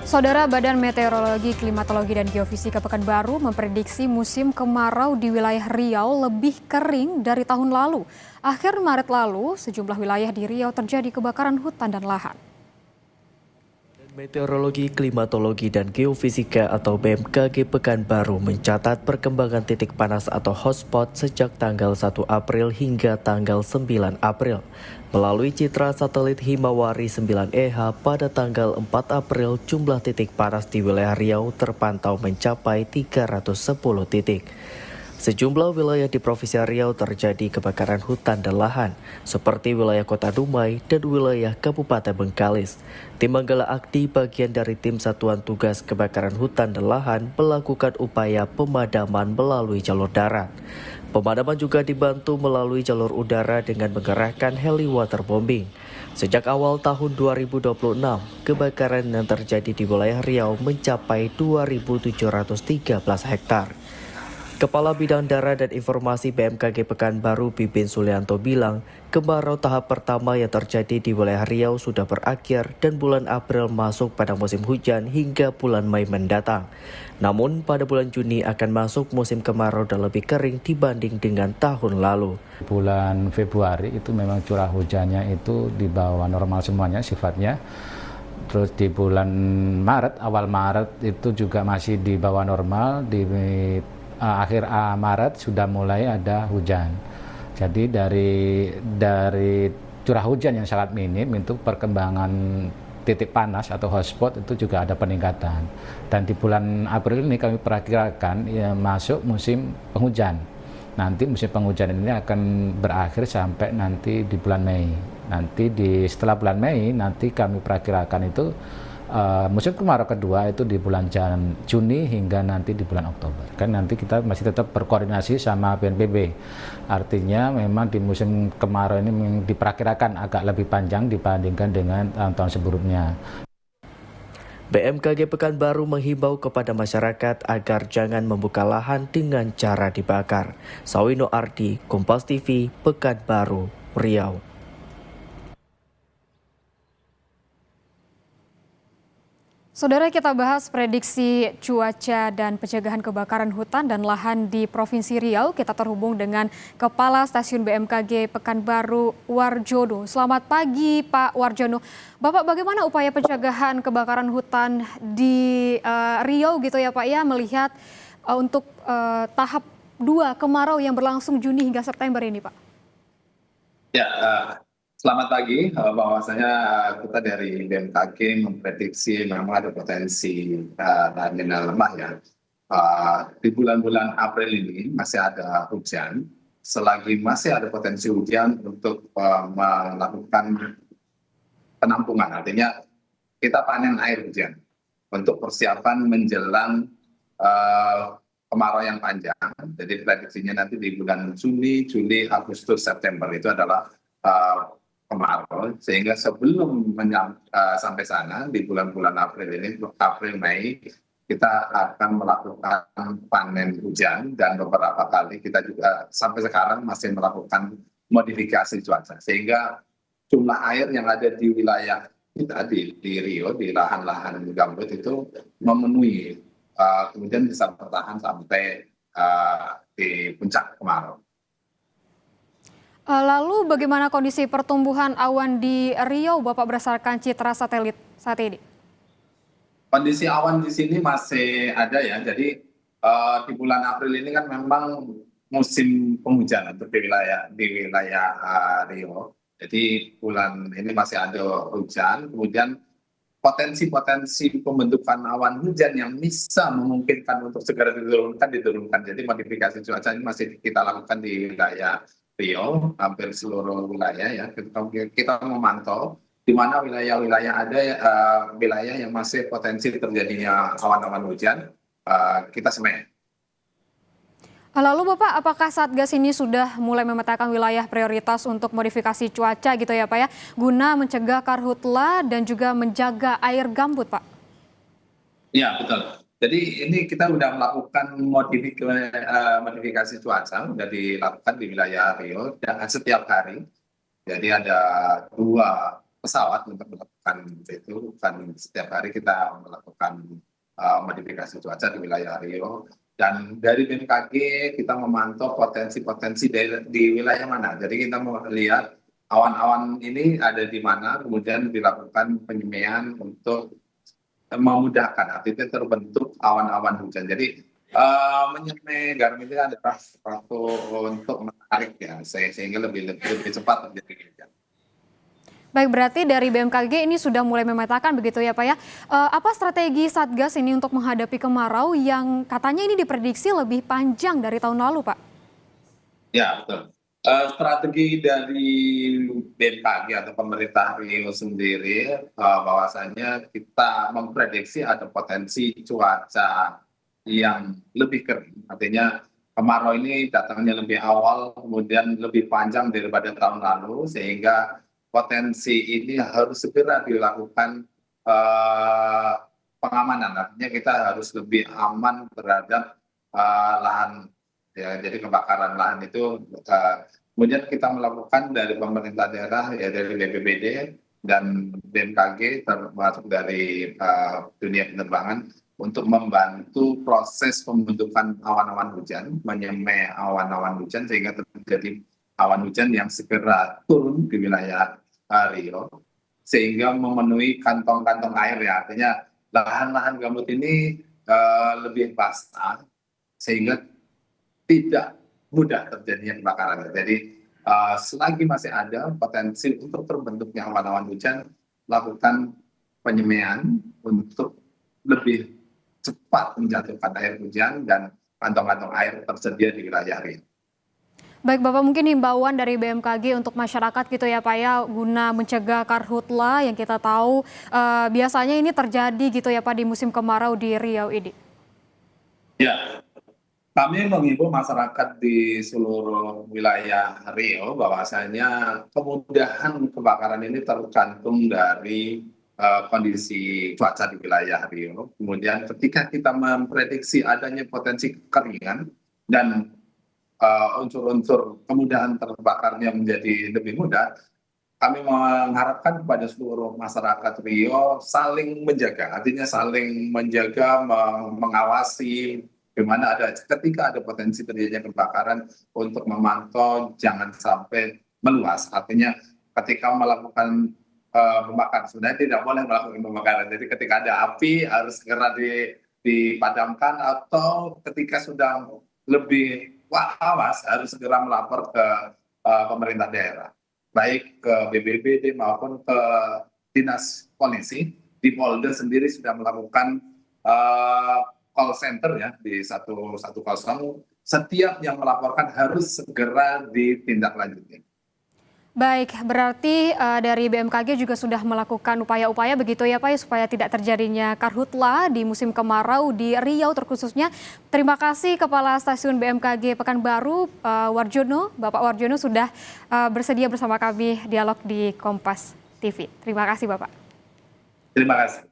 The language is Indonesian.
Saudara Badan Meteorologi, Klimatologi, dan Geofisika Pekanbaru memprediksi musim kemarau di wilayah Riau lebih kering dari tahun lalu. Akhir Maret lalu, sejumlah wilayah di Riau terjadi kebakaran hutan dan lahan. Meteorologi, Klimatologi, dan Geofisika atau BMKG Pekanbaru mencatat perkembangan titik panas atau hotspot sejak tanggal 1 April hingga tanggal 9 April. Melalui citra satelit Himawari 9EH pada tanggal 4 April, jumlah titik panas di wilayah Riau terpantau mencapai 310 titik. Sejumlah wilayah di Provinsi Riau terjadi kebakaran hutan dan lahan, seperti wilayah Kota Dumai dan wilayah Kabupaten Bengkalis. Tim Manggala Akti, bagian dari Tim Satuan Tugas Kebakaran Hutan dan Lahan, melakukan upaya pemadaman melalui jalur darat. Pemadaman juga dibantu melalui jalur udara dengan mengerahkan heli waterbombing. Sejak awal tahun 2026, kebakaran yang terjadi di wilayah Riau mencapai 2.713 hektar. Kepala Bidang Darat dan Informasi BMKG Pekanbaru Pipin Sulianto bilang, kemarau tahap pertama yang terjadi di wilayah Riau sudah berakhir dan bulan April masuk pada musim hujan hingga bulan Mei mendatang. Namun pada bulan Juni akan masuk musim kemarau dan lebih kering dibanding dengan tahun lalu. Bulan Februari itu memang curah hujannya itu di bawah normal semuanya sifatnya. Terus di bulan Maret, awal Maret itu juga masih di bawah normal, di akhir Maret sudah mulai ada hujan. Jadi dari curah hujan yang sangat minim itu perkembangan titik panas atau hotspot itu juga ada peningkatan. Dan di bulan April ini kami perkirakan ya, masuk musim penghujan. Nanti musim penghujan ini akan berakhir sampai nanti di bulan Mei. Nanti setelah bulan Mei nanti kami perkirakan itu musim kemarau kedua itu di bulan Juni hingga nanti di bulan Oktober. Kan nanti kita masih tetap berkoordinasi sama BNPB. Artinya memang di musim kemarau ini diperkirakan agak lebih panjang dibandingkan dengan tahun sebelumnya. BMKG Pekanbaru menghimbau kepada masyarakat agar jangan membuka lahan dengan cara dibakar. Sawino Ardi, Kompas TV, Pekanbaru, Riau. Saudara, kita bahas prediksi cuaca dan pencegahan kebakaran hutan dan lahan di Provinsi Riau. Kita terhubung dengan Kepala Stasiun BMKG Pekanbaru, Warjono. Selamat pagi, Pak Warjono. Bapak, bagaimana upaya pencegahan kebakaran hutan di Riau gitu ya Pak ya, melihat untuk tahap 2 kemarau yang berlangsung Juni hingga September ini Pak? Ya, selamat pagi. Bahwasanya kita dari BMKG memprediksi memang ada potensi La Nina lemah ya. Di bulan-bulan April ini masih ada hujan. Selagi masih ada potensi hujan untuk melakukan penampungan, artinya kita panen air hujan untuk persiapan menjelang kemarau yang panjang. Jadi prediksinya nanti di bulan Juni, Juli, Agustus, September itu adalah kemarau, sehingga sebelum sampai sana di bulan-bulan April ini, April Mei, kita akan melakukan panen hujan dan beberapa kali kita juga sampai sekarang masih melakukan modifikasi cuaca, sehingga jumlah air yang ada di wilayah kita di Riau, di lahan-lahan gambut itu memenuhi, kemudian bisa bertahan sampai di puncak kemarau. Lalu bagaimana kondisi pertumbuhan awan di Riau, Bapak, berdasarkan citra satelit saat ini? Kondisi awan di sini masih ada ya, jadi di bulan April ini kan memang musim penghujan untuk di wilayah Riau. Jadi bulan ini masih ada hujan, kemudian potensi pembentukan awan hujan yang bisa memungkinkan untuk segera diturunkan. Jadi modifikasi cuaca ini masih kita lakukan di wilayah Riau, hampir seluruh wilayah ya. Kita memantau di mana wilayah-wilayah ada wilayah yang masih potensi terjadinya awan-awan hujan, kita semen. Lalu Bapak, apakah Satgas ini sudah mulai memetakan wilayah prioritas untuk modifikasi cuaca gitu ya Pak ya, guna mencegah karhutla dan juga menjaga air gambut Pak? Iya, betul. Jadi ini kita sudah melakukan modifikasi cuaca, sudah dilakukan di wilayah Riau dan setiap hari. Jadi ada 2 pesawat untuk melakukan melakukan itu kan setiap hari kita melakukan modifikasi cuaca di wilayah Riau. Dan dari BMKG kita memantau potensi-potensi di wilayah mana. Jadi kita melihat awan-awan ini ada di mana, kemudian dilakukan penyemaian untuk memudahkan, artinya terbentuk awan-awan hujan. Jadi menyemai garam itu adalah suatu untuk menarik ya, sehingga lebih cepat terjadi hujan. Baik, berarti dari BMKG ini sudah mulai memetakan begitu ya Pak ya. Apa strategi Satgas ini untuk menghadapi kemarau yang katanya ini diprediksi lebih panjang dari tahun lalu Pak? Ya, betul. Strategi dari BMKG atau pemerintah Riau sendiri bahwasannya kita memprediksi ada potensi cuaca yang lebih kering. Artinya kemarau ini datangnya lebih awal, kemudian lebih panjang daripada tahun lalu, sehingga potensi ini harus segera dilakukan pengamanan. Artinya kita harus lebih aman terhadap lahan. Ya, jadi kebakaran lahan itu kemudian kita melakukan dari pemerintah daerah, ya dari BPBD dan BMKG termasuk dari dunia penerbangan untuk membantu proses pembentukan awan-awan hujan, menyemai awan-awan hujan sehingga terjadi awan hujan yang segera turun di wilayah Riau sehingga memenuhi kantong-kantong air ya. Artinya lahan-lahan gambut ini lebih basah sehingga tidak mudah terjadinya kebakaran. Jadi selagi masih ada potensi untuk terbentuknya awan-awan hujan, lakukan penyemaian untuk lebih cepat menjatuhkan air hujan dan kantong-kantong air tersedia di wilayah Riau. Baik Bapak, mungkin himbauan dari BMKG untuk masyarakat gitu ya Pak ya, guna mencegah karhutla yang kita tahu biasanya ini terjadi gitu ya Pak di musim kemarau di Riau ini. Ya, kami mengimbau masyarakat di seluruh wilayah Riau bahwasanya kemudahan kebakaran ini tergantung dari kondisi cuaca di wilayah Riau. Kemudian ketika kita memprediksi adanya potensi kekeringan dan unsur-unsur kemudahan terbakarnya menjadi lebih mudah, kami mengharapkan kepada seluruh masyarakat Riau saling menjaga, artinya saling menjaga, mengawasi, di mana ketika ada potensi terjadinya kebakaran untuk memantau jangan sampai meluas. Artinya ketika melakukan pembakaran sebenarnya tidak boleh melakukan pembakaran. Jadi ketika ada api harus segera dipadamkan atau ketika sudah lebih awas harus segera melapor ke pemerintah daerah, baik ke BPBD maupun ke dinas polisi. Di Polda sendiri sudah melakukan call center ya di 110. Setiap yang melaporkan harus segera ditindaklanjuti. Baik, berarti dari BMKG juga sudah melakukan upaya-upaya begitu ya Pak, supaya tidak terjadinya karhutla di musim kemarau di Riau terkhususnya. Terima kasih Kepala Stasiun BMKG Pekanbaru, Warjono. Bapak Warjono sudah bersedia bersama kami dialog di Kompas TV. Terima kasih Bapak. Terima kasih.